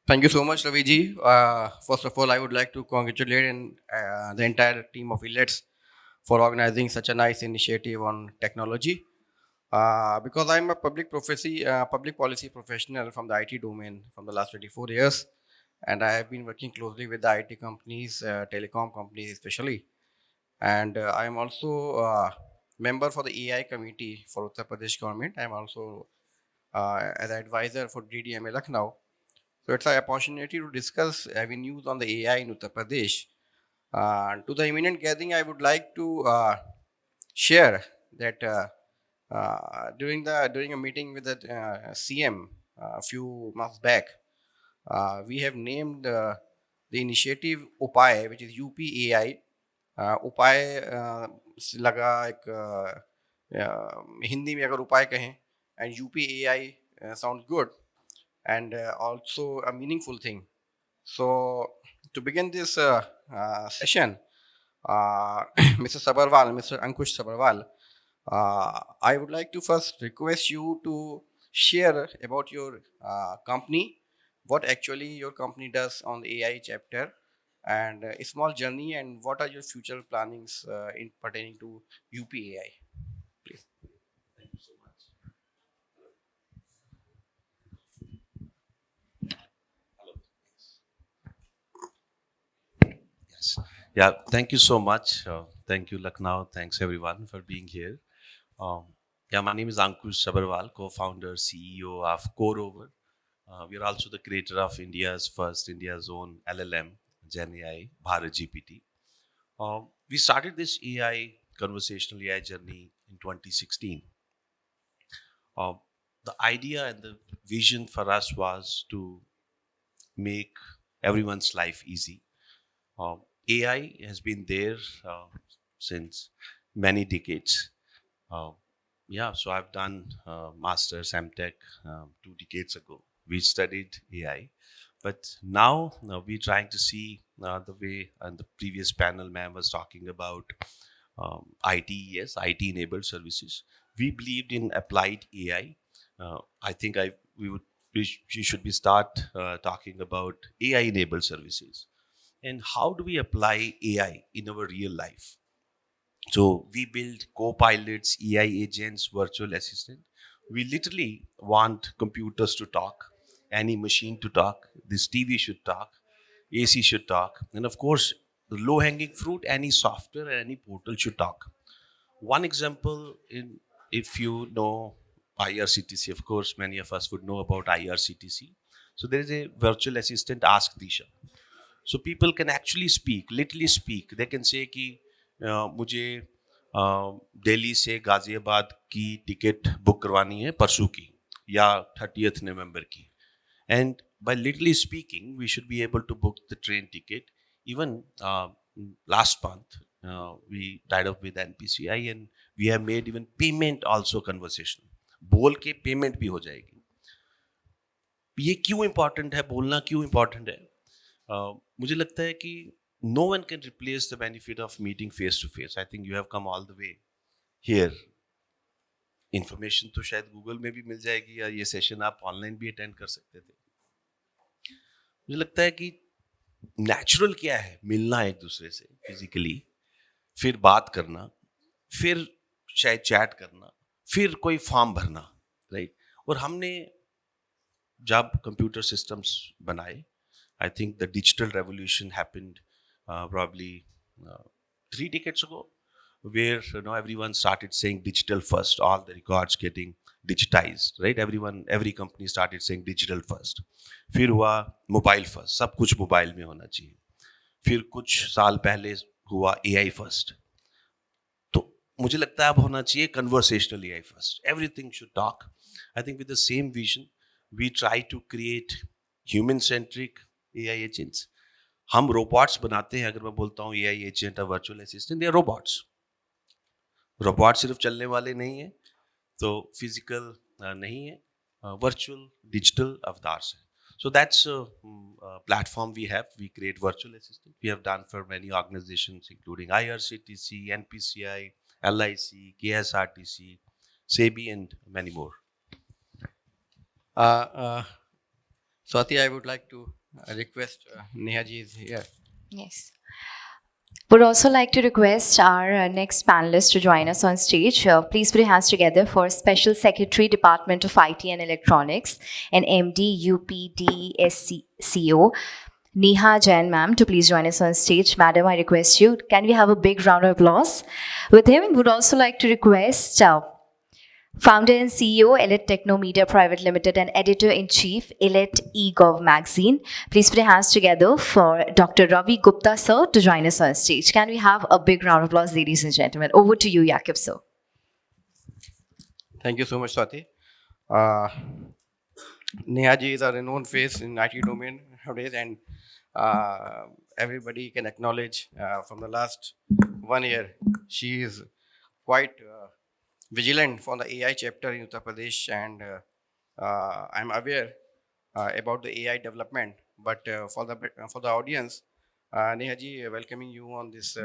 Thank you so much, Ravi ji. First of all, I would like to congratulate the entire team of ILETS for organizing such a nice initiative on technology. Because I'm a public policy professional from the IT domain from the last 24 years, and I have been working closely with the IT companies, telecom companies especially, and I am also member for the AI committee for Uttar Pradesh government. I'm also as an advisor for DDMA Lucknow. So it's an opportunity to discuss avenues on the AI in Uttar Pradesh. To the imminent gathering, I would like to share that during a meeting with the CM a few months back, we have named the initiative UPAY, which is UPAI. उपाय से लगा एक हिंदी में अगर उपाय कहें and UPAI sounds good and also a meaningful thing. So, to begin this session, Mr. Sabarwal, Mr. Ankush Sabarwal, I would like to first request you to share about your company, what actually your company does on the AI chapter, and a small journey, and what are your future plannings in pertaining to UPAI, please. Yes. Yeah. Thank you so much. Thank you, Lucknow. Thanks everyone for being here. Um, yeah, my name is Ankush Sabarwal, co-founder, CEO of CoreOver. We are also the creator of India's own LLM, Gen AI, Bharat GPT. We started this AI conversational AI journey in 2016. Um, the idea and the vision for us was to make everyone's life easy. AI has been there since many decades. Uh, yeah, so I've done master's MTech 2 decades ago. We studied AI, but now we're trying to see the way, and the previous panel man was talking about IT, yes, IT enabled services. We believed in applied AI. I think we should be start talking about AI enabled services and how do we apply AI in our real life. So we build co-pilots, AI agents, virtual assistant. We literally want computers to talk, any machine to talk, this TV should talk, AC should talk, and of course, the low-hanging fruit, any software and any portal should talk. One example, in if you know IRCTC, of course, many of us would know about IRCTC. So there is a virtual assistant, Ask Disha. So people can actually speak, literally speak. They can say कि मुझे दिल्ली से गाजियाबाद की ticket book करवानी है परसों की या 30th November की. And by literally speaking, we should be able to book the train ticket. Even last month, we tied up with NPCI and we have made even payment also conversational. बोल के payment भी हो जाएगी. ये क्यों important है, बोलना क्यों इम्पोर्टेंट है? मुझे लगता है कि no one can replace the benefit of meeting face to face. I think you have come all the way here. Information तो शायद गूगल में भी मिल जाएगी या ये सेशन आप ऑनलाइन भी अटेंड कर सकते थे. मुझे लगता है कि नेचुरल क्या है, मिलना एक दूसरे से फिजिकली, फिर बात करना, फिर शायद चैट करना, फिर कोई फॉर्म भरना, राइट. और हमने जब कंप्यूटर सिस्टम्स बनाए, I think the digital revolution happened probably 3 decades ago, where everyone started saying digital first, all the records getting digitized, right? Every company started saying digital first. फिर हुआ mobile first, सब कुछ mobile में होना चाहिए. फिर कुछ साल पहले हुआ एआई फर्स्ट. तो मुझे लगता है अब होना चाहिए conversational AI first. Everything should talk. I think with the same vision we try to create human centric AI agents. हम रोबोट्स बनाते हैं. अगर मैं बोलता हूँ एआई एजेंट और virtual assistant, they are robots. Robot सिर्फ चलने वाले नहीं है, तो फिजिकल नहीं है, वर्चुअल डिजिटल अवतार से. So that's a platform we have. We create virtual assistant. We have done for many organizations, including IRCTC, NPCI, LIC, KSRTC, SEBI, and many more. Uh, uh, Swati, I would like to request Neha ji is here. Yes. Would also like to request our next panelist to join us on stage. Please put your hands together for Special Secretary, Department of IT and Electronics, and MD UPDSCO, Neha Jain ma'am, to please join us on stage. Madam, I request you. Can we have a big round of applause with him? Would also like to request Founder and CEO, Elite Techno Media Private Limited, and Editor-in-Chief, Elite eGov Magazine. Please put your hands together for Dr. Ravi Gupta, sir, to join us on stage. Can we have a big round of applause, ladies and gentlemen? Over to you, Yaqub, sir. Thank you so much, Swati. Uh, Neha ji is a renowned face in IT domain nowadays, and everybody can acknowledge from the last 1 year, she is quite vigilant for the AI chapter in Uttar Pradesh, and I'm aware about the AI development. But for the audience, Neha ji, welcoming you on this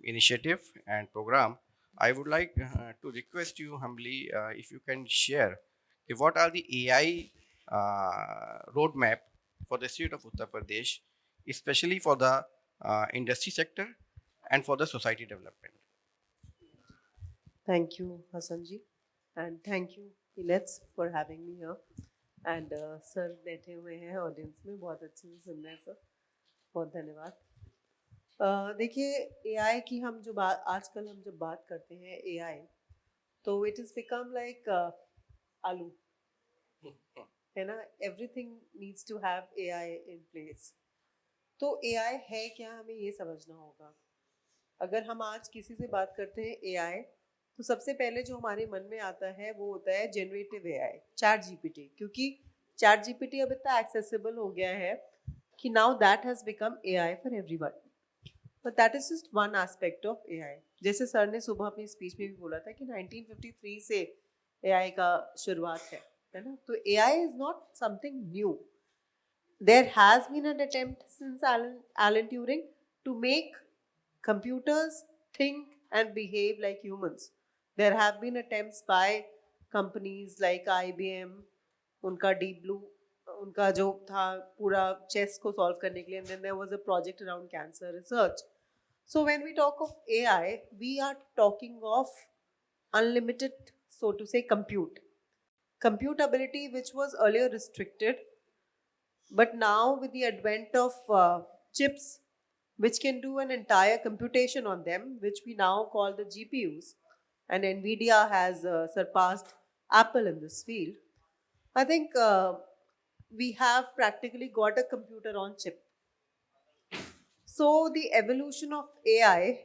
initiative and program. I would like to request you humbly if you can share what are the AI roadmap for the state of Uttar Pradesh, especially for the industry sector and for the society development. Thank you, Hassan ji, and thank you, Ilets, for having me here. And sir बैठे हुए हैं audience में, बहुत अच्छे से सुन रहे हैं sir, बहुत धन्यवाद। देखिए, AI की हम जो बात आजकल हम जब बात करते हैं AI, तो इट इज़ बिकम लाइक आलू, है ना? Everything needs to have AI in place. तो AI है क्या, हमें ये समझना होगा। अगर हम आज किसी से बात करते हैं AI, तो सबसे पहले जो हमारे मन में आता है वो होता है जनरेटिव AI, चैट जीपीटी, क्योंकि चैट जीपीटी अब इतना एक्सेसिबल हो गया है कि now that has become AI for everyone. But that is just one aspect of AI। जैसे सर ने सुबह अपनी स्पीच में भी बोला था कि 1953 से AI का शुरुआत है ना? तो AI is not something new. There has been an attempt since Alan Turing to make computers think and behave like humans. There have been attempts by companies like IBM, उनका Deep Blue, उनका जो था पूरा chess को solve करने के लिए, and then there was a project around cancer research. So when we talk of AI, we are talking of unlimited, so to say, compute ability, which was earlier restricted, but now with the advent of chips which can do an entire computation on them, which we now call the GPUs, and NVIDIA has surpassed Apple in this field, I think we have practically got a computer on chip. So the evolution of AI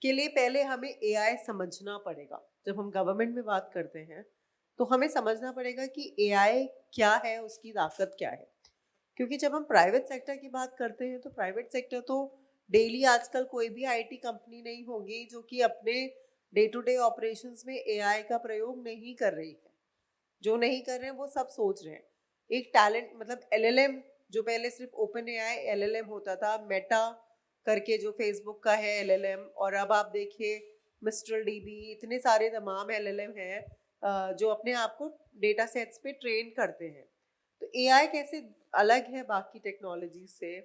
के लिए पहले हमें AI समझना पड़ेगा। जब हम government में बात करते हैं तो हमें समझना पड़ेगा कि AI क्या है, उसकी ताकत क्या है। क्योंकि जब हम प्राइवेट सेक्टर की बात करते हैं तो प्राइवेट सेक्टर तो डेली आजकल कोई भी आईटी कंपनी नहीं होगी जो कि अपने डे टू डे ऑपरेशंस में AI का प्रयोग नहीं कर रही है। जो नहीं कर रहे हैं वो सब सोच रहे हैं। एक टैलेंट मतलब LLM, जो पहले सिर्फ ओपन AI LLM होता था, मेटा करके जो फेसबुक का है LLM, और अब आप देखिए मिस्टर डीबी, इतने सारे तमाम LLM हैं जो अपने आप को डेटा सेट्स पे ट्रेन करते हैं। तो AI कैसे अलग है बाकी टेक्नोलॉजी से,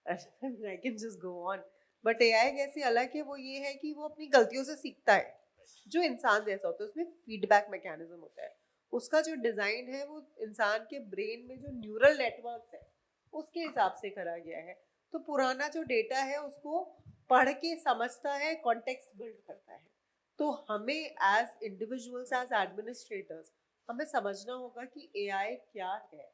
I can just go on, but AI कैसे अलग है, वो ये है कि वो अपनी गलतियों से सीखता है, जो इंसान जैसा होता है। उसमें फीडबैक मैकेनिज्म होता है, उसका जो डिज़ाइन है वो इंसान के ब्रेन में जो न्यूरल नेटवर्क है उसके हिसाब से करा गया है। तो पुराना जो डेटा है उसको पढ़ के समझता है, कॉन्टेक्स्ट बिल्ड करता है। तो हमें एज इंडिविजुअल्स, एज एडमिनिस्ट्रेटर्स, हमें समझना होगा कि AI क्या है।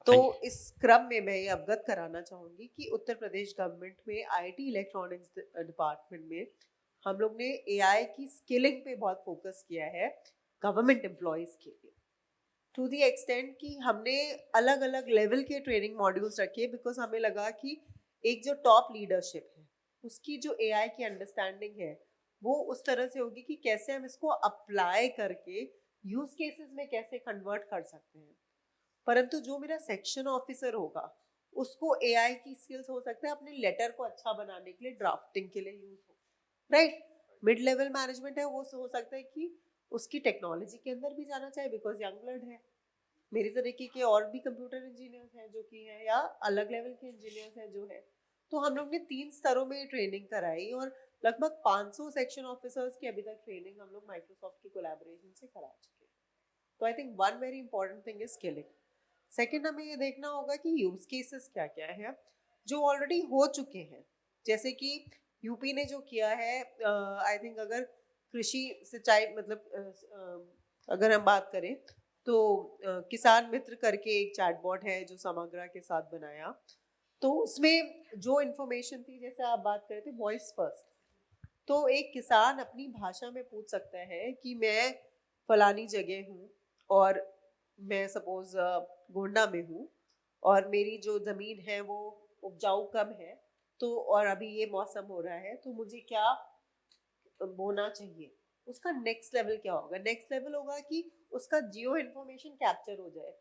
तो इस क्रम में मैं ये अवगत कराना चाहूँगी कि उत्तर प्रदेश गवर्नमेंट में IT इलेक्ट्रॉनिक्स डिपार्टमेंट में हम लोग ने AI की स्किलिंग पे बहुत फोकस किया है गवर्नमेंट एम्प्लॉयज़ के लिए, टू दी एक्सटेंट कि हमने अलग अलग लेवल के ट्रेनिंग मॉड्यूल्स रखे, बिकॉज हमें लगा कि एक जो टॉप लीडरशिप है उसकी जो AI की अंडरस्टैंडिंग है वो उस तरह से होगी कि कैसे हम इसको अप्लाई करके यूज केसेस में कैसे कन्वर्ट कर सकते हैं। परंतु जो मेरा सेक्शन ऑफिसर होगा उसको AI की स्किल्स हो सकता है अपने लेटर को अच्छा बनाने के लिए, ड्राफ्टिंग के लिए यूज हो, राइट। मिड लेवल मैनेजमेंट है, वो हो सकता है कि उसकी टेक्नोलॉजी के अंदर भी जाना चाहे बिकॉज यंग ब्लड है। मेरी तरीके के और भी कंप्यूटर इंजीनियर्स हैं जो कि हैं, या अलग लेवल के इंजीनियर्स हैं जो है। तो हम लोग ने 3 स्तरों में ट्रेनिंग कराई और लगभग 500 सेक्शन ऑफिसर्स की अभी तक ट्रेनिंग हम लोग माइक्रोसॉफ्ट की कोलैबोरेशन से करा चुके हैं। तो I think one very important thing is skilling. Second, हमें ये देखना होगा कि यूज केसेस क्या क्या है जो ऑलरेडी हो चुके हैं। जैसे कि यूपी ने जो किया है, आई थिंक अगर कृषि सिंचाई मतलब अगर हम बात करें तो किसान मित्र करके एक चैटबॉट है जो समग्रा के साथ बनाया। तो उसमें जो इन्फॉर्मेशन थी, जैसे आप बात कर रहे थे वॉइस फर्स्ट, तो एक किसान अपनी भाषा में पूछ सकता है कि मैं फलानी जगह हूँ और मैं सपोज गोंडा में हूँ और मेरी जो ज़मीन है वो उपजाऊ कम है, तो और अभी ये मौसम हो रहा है, तो मुझे क्या बोना चाहिए। उसका नेक्स्ट लेवल क्या होगा? नेक्स्ट लेवल होगा कि उसका जियो इन्फॉर्मेशन कैप्चर हो जाए,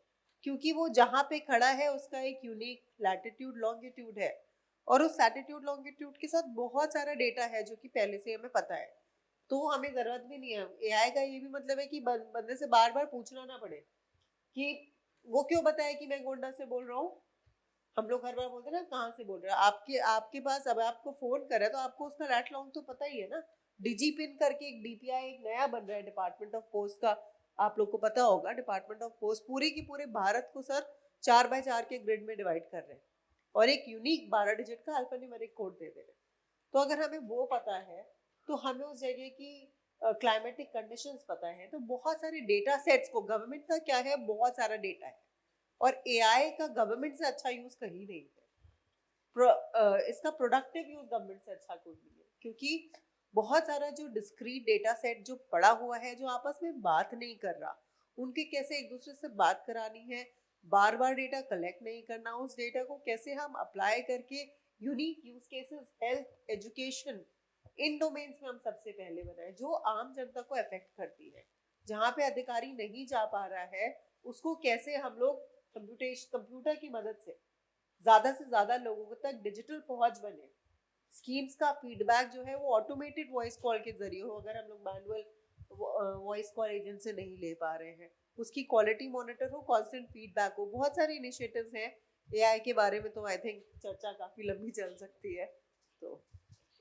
क्योंकि वो जहाँ पे खड़ा है उसका एक यूनिक लैटिट्यूड लॉन्गिट्यूड है और उस लैटिट्यूड लॉन्गिट्यूड के साथ बहुत सारा डेटा है जो कि पहले से हमें पता है। तो हमें ज़रूरत भी नहीं है एआई का। ये भी मतलब है कि बंदे से बार बार पूछना ना पड़े कि वो क्यों बताए कि मैं गोंडा से बोल रहा हूँ। हम लोग हर बार बोलते हैं ना कहाँ से बोल रहे हो, आपके आपके पास अब आपको फोन कर रहा है तो आपको उसका रैट लॉन्ग तो पता ही है ना। डिजी पिन करके एक डीपीआई एक नया बन रहा है डिपार्टमेंट ऑफ पोस्ट का, आप लोग को पता होगा। डिपार्टमेंट ऑफ पोस्ट पूरे की पूरे भारत को सर 4x4 के ग्रिड में डिवाइड कर रहे हैं और एक यूनिक 12 डिजिट का अल्फान्यूमेरिक कोड दे दे रहे हैं। तो अगर हमें वो पता है तो हमें उस जगह की क्लाइमेटिक कंडीशंस पता है, तो बहुत सारे डेटा सेट्स को, गवर्नमेंट का क्या है बहुत सारा डेटा है और एआई का गवर्नमेंट से अच्छा यूज कहीं नहीं है। इसका प्रोडक्टिव यूज गवर्नमेंट से अच्छा कोई नहीं है, क्योंकि बहुत सारा जो डिस्क्रीट डेटा सेट जो पड़ा हुआ है जो आपस में बात नहीं कर रहा, उनके कैसे एक दूसरे से बात करानी है, बार बार डेटा कलेक्ट नहीं करना, उस डेटा को कैसे हम अप्लाई करके unique use cases, health, education, इन डोमेन्स में हम सबसे पहले बनाए जो आम जनता को अफेक्ट करती है। जहाँ पे अधिकारी नहीं जा पा रहा है उसको कैसे हम लोग कंप्यूटर की मदद से ज्यादा से ज्यादा लोगों तक डिजिटल पहुंच बने। स्कीम्स का फीडबैक जो है वो ऑटोमेटेड वॉइस कॉल के जरिए हो, अगर हम लोग मैनुअल वॉइस कॉल एजेंट से नहीं ले पा रहे हैं, उसकी क्वालिटी मॉनिटर हो, कांस्टेंट फीडबैक हो। बहुत सारे इनिशिएटिव्स हैं एआई के बारे में, तो आई थिंक चर्चा काफी लंबी चल सकती है। तो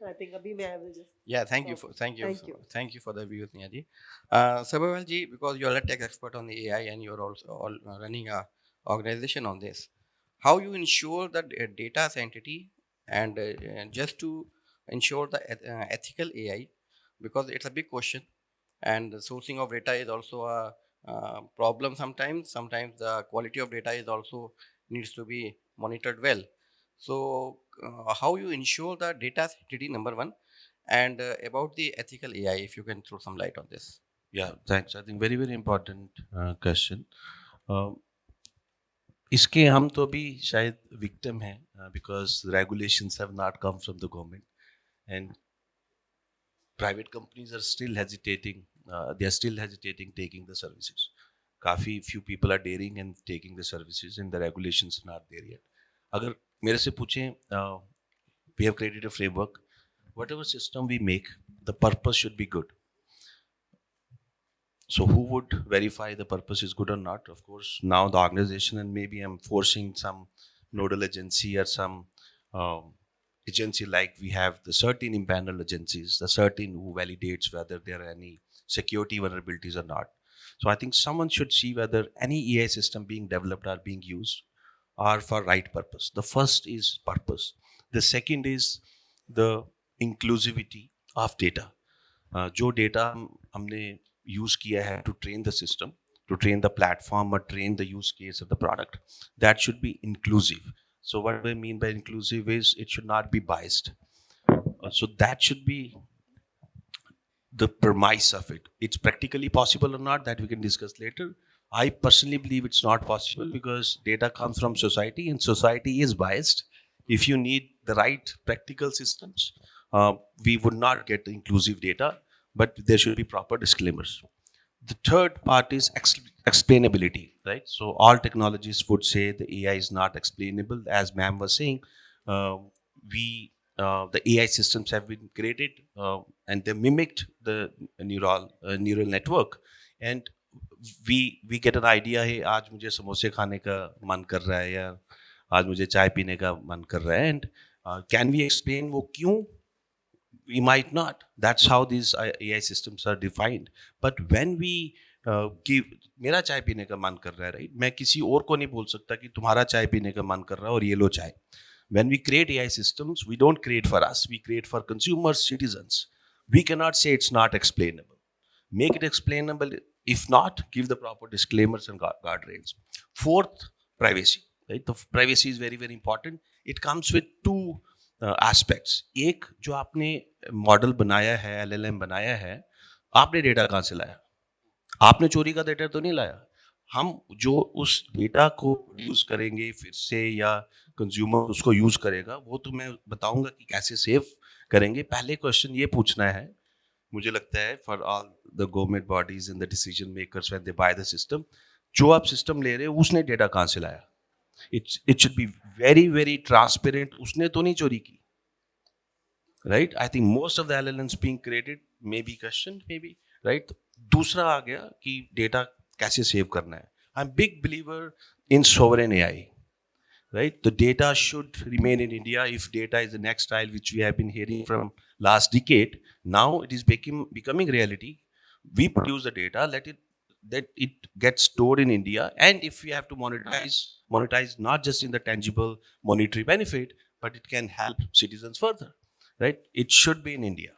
आई थिंक अभी मैं will just Yeah, thank you Thank you. thank you for the views, Neha ji. Sabharwal ji, because you're a tech expert on the AI and you're also running a organization on this, how you ensure that data sanctity and just to ensure the ethical AI, because it's a big question and the sourcing of data is also a problem sometimes. Sometimes the quality of data is also needs to be monitored well. So how you ensure the data sanctity, number one, and about the ethical AI, if you can throw some light on this. Yeah, thanks. I think very, very important question. इसके हम तो अभी शायद victim हैं because regulations have not come from the government and private companies are still hesitating. They are still hesitating taking the services. काफ़ी few people are daring and taking the services and the regulations are not there yet. अगर मेरे से पूछें, we have created a framework. Whatever system we make, the purpose should be good. So who would verify the purpose is good or not? Of course, now the organization, and maybe I'm forcing some nodal agency or some agency like we have the certain impanel agencies, the certain who validates whether there are any security vulnerabilities or not. So I think someone should see whether any AI system being developed or being used are for right purpose. The first is purpose. The second is the inclusivity of data. जो data हमने use किया है to train the system, to train the platform और train the use case of the product, that should be inclusive. So what I mean by inclusive is it should not be biased. So that should be the premise of it. It's practically possible or not that we can discuss later. I personally believe it's not possible because data comes from society and society is biased. If you need the right practical systems, we would not get inclusive data, but there should be proper disclaimers. The third part is explainability, right? So all technologists would say the AI is not explainable. As ma'am was saying, the AI systems have been created and they mimicked the neural network, and we get an idea है आज मुझे समोसे खाने का मन कर रहा है या आज मुझे चाय पीने का मन कर रहा है, and can we explain वो क्यों? We might not. That's how these AI systems are defined. But when we give, मेरा चाय पीने का मन कर रहा है, right? मैं किसी और को नहीं बोल सकता कि तुम्हारा चाय पीने का मन कर रहा है और ये लो चाय. When we create AI systems, we don't create for us. We create for consumers, citizens. We cannot say it's not explainable. Make it explainable. If not, give the proper disclaimers and guardrails. Fourth, privacy. Right? The privacy is very, very important. It comes with two aspects. एक, जो आपने model बनाया है, LLM बनाया है, आपने data कहाँ से लाया? आपने चोरी का डेटा तो नहीं लाया. हम जो उस डेटा को यूज करेंगे फिर से या कंज्यूमर उसको यूज करेगा, वो तो मैं बताऊंगा कि कैसे सेव करेंगे. पहले क्वेश्चन ये पूछना है, मुझे लगता है, for all the government bodies and the decision makers when they by the system, जो आप सिस्टम ले रहे हो उसने डेटा कहाँ से लाया? It should be very very transparent. उसने तो नहीं चोरी की, right? I think most of the LLMs being created may be questioned, maybe, right? दूसरा आ गया कि डेटा कैसे सेव करना है. I am big believer in sovereign AI, right? The data should remain in India. If data is the next style, which we have been hearing from last decade, now it is becoming reality. We produce the data, that it gets stored in India, and if we have to monetize not just in the tangible monetary benefit, but it can help citizens further, right? It should be in India.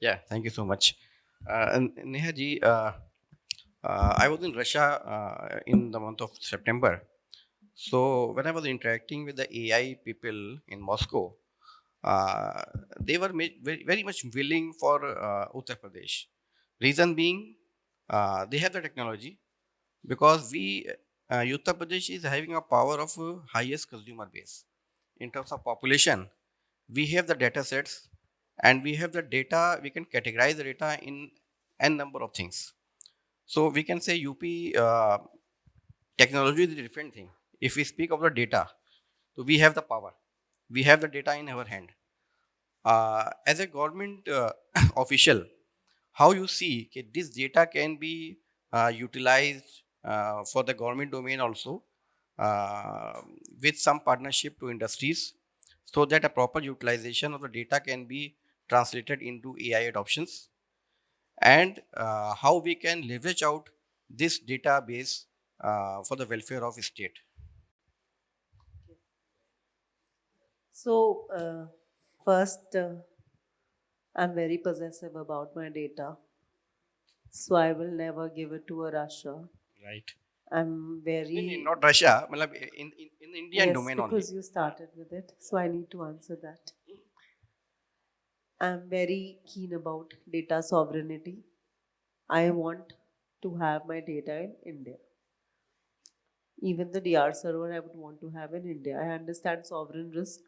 Yeah, thank you so much. And Neha ji, I was in Russia in the month of September. So when I was interacting with the AI people in Moscow, they were very, very much willing for Uttar Pradesh. Reason being, they have the technology, because Uttar Pradesh is having a power of highest consumer base in terms of population. We have the data sets, and we have the data. We can categorize the data in n number of things. So we can say UP technology is a different thing. If we speak of the data, so we have the power. We have the data in our hand. As a government official, how you see this data can be utilized for the government domain also, with some partnership to industries, so that a proper utilization of the data can be translated into AI adoptions, and how we can leverage out this database for the welfare of state. So, first, I'm very possessive about my data. So, I will never give it to a Russia. Right. I'm very. Not Russia, matlab in Indian Yes, domain only. because you started with it. So, I need to answer that. I'm very keen about data sovereignty. I want to have my data in India. Even the DR server I would want to have in India. I understand sovereign risk.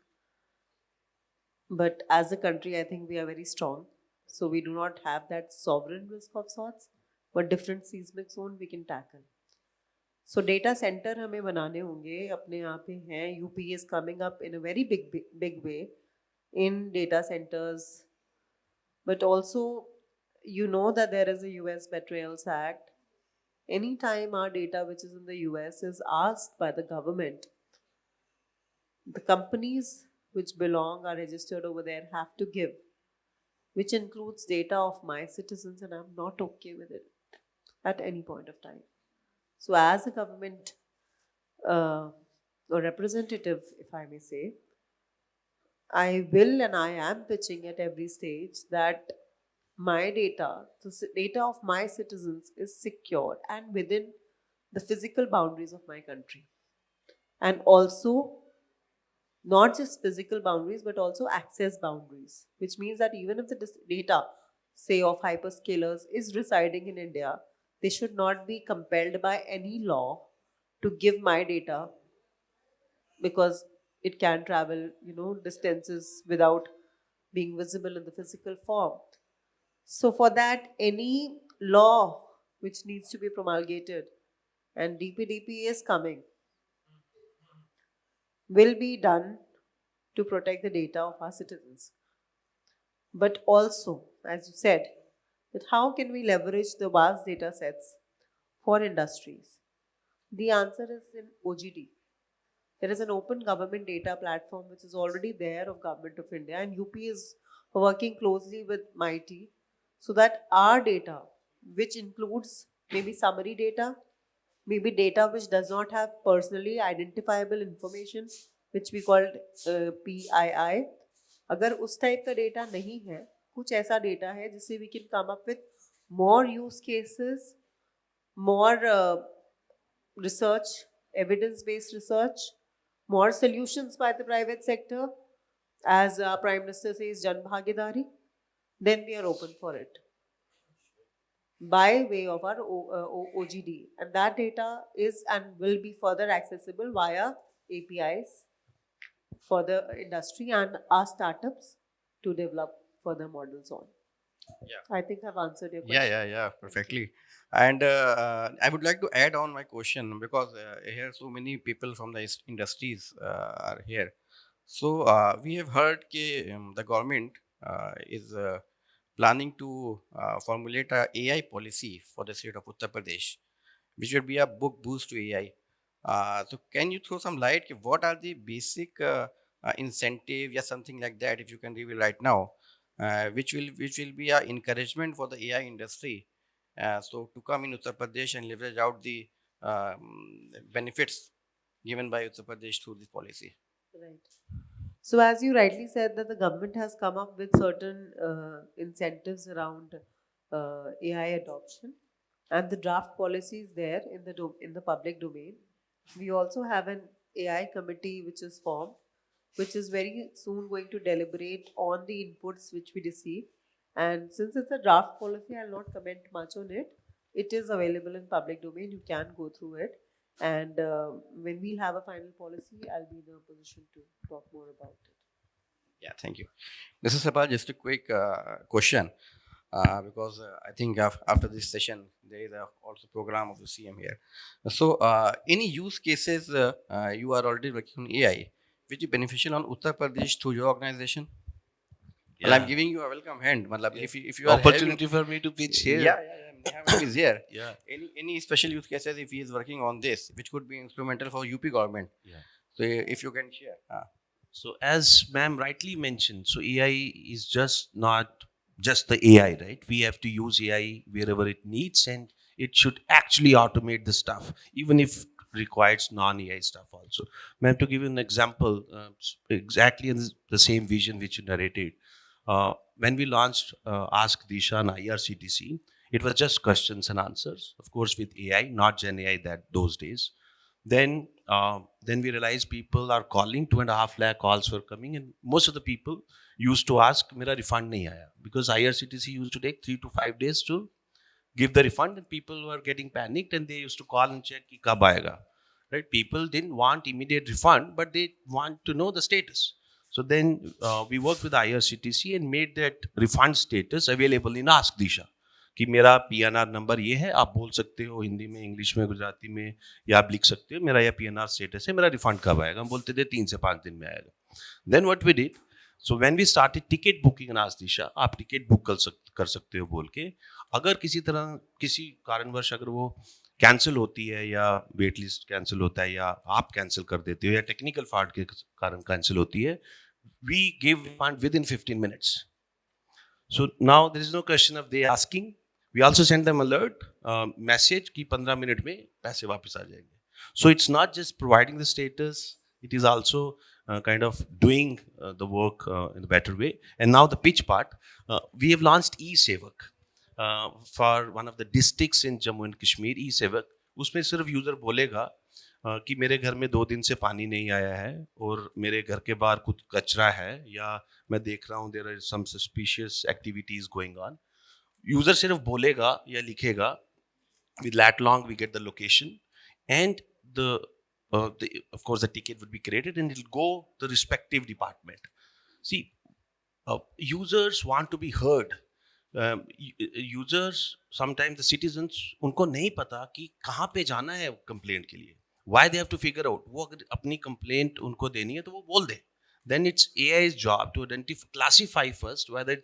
But as a country, I think we are very strong. So we do not have that sovereign risk of sorts. But different seismic zone we can tackle. So data center हमें बनाने होंगे, अपने यहाँ पे हैं. UP is coming up in a very big way in data centers. But also, you know that there is a US Betrayals Act. Anytime our data which is in the US is asked by the government, the companies which belong are registered over there have to give, which includes data of my citizens, and I'm not okay with it at any point of time. So as a government or representative, if I may say, I will and I am pitching at every stage that my data, the data of my citizens is secure and within the physical boundaries of my country. And also, not just physical boundaries, but also access boundaries, which means that even if the data, say, of hyperscalers is residing in India, they should not be compelled by any law to give my data, because it can travel, distances without being visible in the physical form. So for that, any law which needs to be promulgated, and DPDP is coming, will be done to protect the data of our citizens. But also, as you said, that how can we leverage the vast data sets for industries? The answer is in OGD. There is an open government data platform which is already there of Government of India, and UP is working closely with MIT so that our data, which includes maybe summary data, maybe data which does not have personally identifiable information, which we called PII, अगर उस type का data नहीं है, कुछ ऐसा data है जिससे we can come up with more use cases, more research, evidence-based research, more solutions by the private sector, as Prime Minister says, Jan Bhagidari, then we are open for it by way of our OGD. And that data is and will be further accessible via APIs for the industry and our startups to develop further models on. Yeah. I think I've answered your question. Yeah, perfectly. And I would like to add on my question because here so many people from the industries are here. So we have heard that the government is planning to formulate a AI policy for the state of Uttar Pradesh, which would be a book boost to AI. So can you throw some light? What are the basic incentive or something like that, if you can reveal right now, which will be a encouragement for the AI industry, so to come in Uttar Pradesh and leverage out the benefits given by Uttar Pradesh through this policy. Right. So, as you rightly said, that the government has come up with certain incentives around AI adoption, and the draft policy is there in the public domain. We also have an AI committee which is formed, which is very soon going to deliberate on the inputs which we receive. And since it's a draft policy, I'll not comment much on it. It is available in public domain. You can go through it. And when we'll have a final policy, I'll be in a position to talk more about it. Yeah, thank you. This is Sapal. Just a quick question, because I think after this session there is also program of the CM here. So, any use cases you are already working on AI, which is beneficial on Uttar Pradesh through your organization? Well, I'm giving you a welcome hand. Matlab, if you are Opportunity for me to pitch here. Neha is here. Yeah. Any special use cases if he is working on this, which could be instrumental for UP government? Yeah. So if you can share. So as ma'am rightly mentioned, so AI is just not just the AI, right? We have to use AI wherever it needs, and it should actually automate the stuff, even if requires non-AI stuff also. Ma'am, to give you an example, exactly in the same vision which you narrated, when we launched Ask Disha on IRCTC, it was just questions and answers, of course with AI, not Gen AI those days. Then we realized people are calling, 2.5 lakh calls were coming, and most of the people used to ask, "Mera refund nahi aaya," because IRCTC used to take 3 to 5 days to give the refund, and people were getting panicked, and they used to call and check ki kab aayega. Right? People didn't want immediate refund, but they want to know the status. So then we worked with IRCTC and made that refund status available in Ask Disha. कि मेरा PNR number ये है, आप बोल सकते हो हिंदी में, English में, गुजराती में, या आप लिख सकते हो मेरा यह PNR स्टेटस है, मेरा रिफंड कब आएगा. हम बोलते थे 3 से 5 दिन में आएगा. Then what we did, so when we started ticket booking in ask Disha, आप टिकट बुक कर सकते हो बोल के, अगर किसी तरह किसी कारणवश अगर वो कैंसिल होती है या वेट लिस्ट कैंसिल होता है या आप कैंसिल कर देते हो या टेक्निकल फॉल्ट के कारण कैंसिल होती है, we give refund within 15 minutes. So now there is no question of they asking. We also send them alert message कि 15 मिनट में पैसे वापस आ जाएंगे. So it's not just providing the status, it is also kind of doing the work in a better way. And now the pitch part, we have launched e-Sevak for one of the districts in Jammu and Kashmir. e-Sevak, उसमें सिर्फ user बोलेगा कि मेरे घर में 2 दिन से पानी नहीं आया है और मेरे घर के बाहर कुछ कचरा है या मैं देख रहा हूँ there are some suspicious activities going on. User सिर्फ बोलेगा या लिखेगा, with lat long we get the location and the of course the ticket would be created and it will go to the respective department. See, users want to be heard. Users sometimes the citizens उनको नहीं पता कि कहाँ पे जाना है complaint के लिए. Why they have to figure out. वो अगर अपनी कंप्लेंट उनको देनी है तो वो बोल दे. Then it's AI's job to classify first whether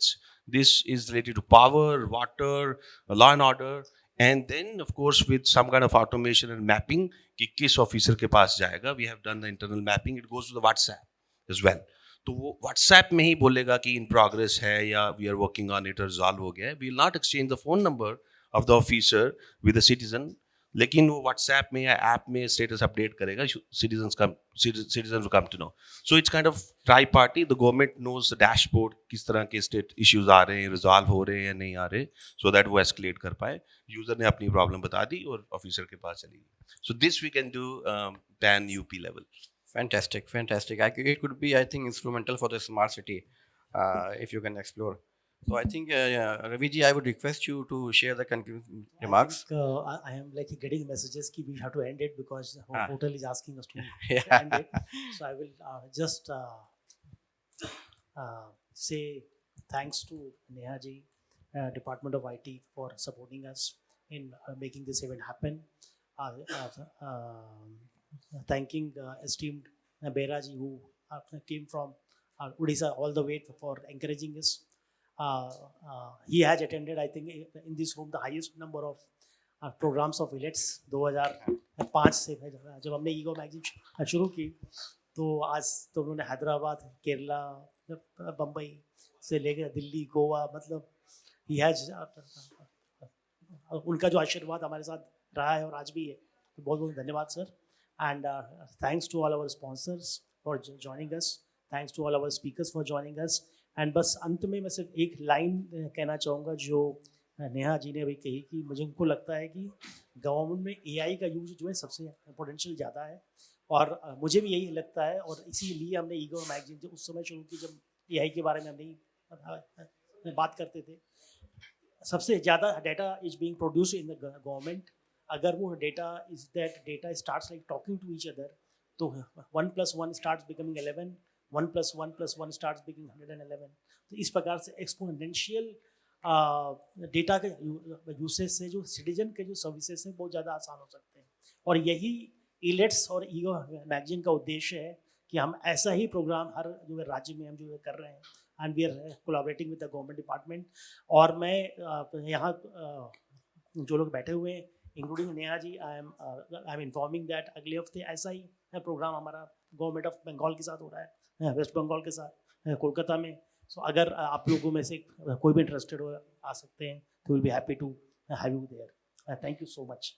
this is related to power, water, law and order, and then of course with some kind of automation and mapping कि किस ऑफिसर के पास जाएगा, we have done the internal mapping, it goes to the WhatsApp as well. तो वो WhatsApp में ही बोलेगा कि in progress है या we are working on it, resolve हो गया है. We will not exchange the phone number of the officer with the citizen, लेकिन वो WhatsApp में या ऐप में स्टेटस अपडेट करेगा, citizens will come to know. So it's kind of tri-party. The government knows the dashboard किस तरह के state issues आ रहे हैं, रिजॉल्व हो रहे हैं या नहीं आ रहे, so that वो एस्केलेट कर पाए. यूजर ने अपनी प्रॉब्लम बता दी और ऑफिसर के पास चली गई. So this we can do pan UP level. Fantastic, fantastic. It could be, I think, instrumental for the smart city if you can explore. So I think, Raviji, I would request you to share the concluding remarks. I am like getting messages that we have to end it because the hotel is asking us to Yeah. end it. So I will just say thanks to Neha ji, Department of IT, for supporting us in making this event happen. Thanking esteemed Bera ji, who came from Odisha all the way for encouraging us. He has attended, I think, in this room the highest number of programs of ILETS. 2005 से जब हमने ego magazine शुरू की तो आज तो उन्होंने हैदराबाद, केरला, बम्बई से लेकर दिल्ली, गोवा, मतलब ही हैज, उनका जो आशीर्वाद हमारे साथ रहा है और आज भी है, तो बहुत बहुत धन्यवाद sir. And thanks to all our sponsors for joining us, thanks to all our speakers for joining us. And बस अंत में मैं सिर्फ एक लाइन कहना चाहूँगा जो नेहा जी ने अभी कही कि मुझे उनको लगता है कि गवर्नमेंट में AI का यूज जो है सबसे पोटेंशियल ज़्यादा है, और मुझे भी यही लगता है. और इसीलिए हमने ईगो मैगजीन जो उस समय शुरू की जब AI के बारे में हमने बात करते थे. सबसे ज़्यादा data is being produced in the government. अगर वो data is that data starts like talking to each other, तो 1+1 स्टार्ट्स बिकमिंग 11, 1+1+1 स्टार्ट्स बिकमिंग 111. तो इस प्रकार से एक्सपोनेंशियल डेटा के यूसेज से जो सिटीजन के जो सर्विसेज हैं बहुत ज़्यादा आसान हो सकते हैं. और यही इलेट्स और ईगो मैगजीन का उद्देश्य है कि हम ऐसा ही प्रोग्राम हर जो है राज्य में हम जो है कर रहे हैं, and we are collaborating with the government department. और मैं यहाँ जो लोग बैठे हुए हैं including Neha ji, I am informing that अगले हफ्ते ऐसा ही प्रोग्राम हमारा गवर्नमेंट ऑफ बंगाल के साथ हो रहा है, वेस्ट बंगाल के साथ, कोलकाता में. सो अगर आप लोगों में से कोई भी इंटरेस्टेड हो आ सकते हैं, तो will be happy to have you there. Thank you so much.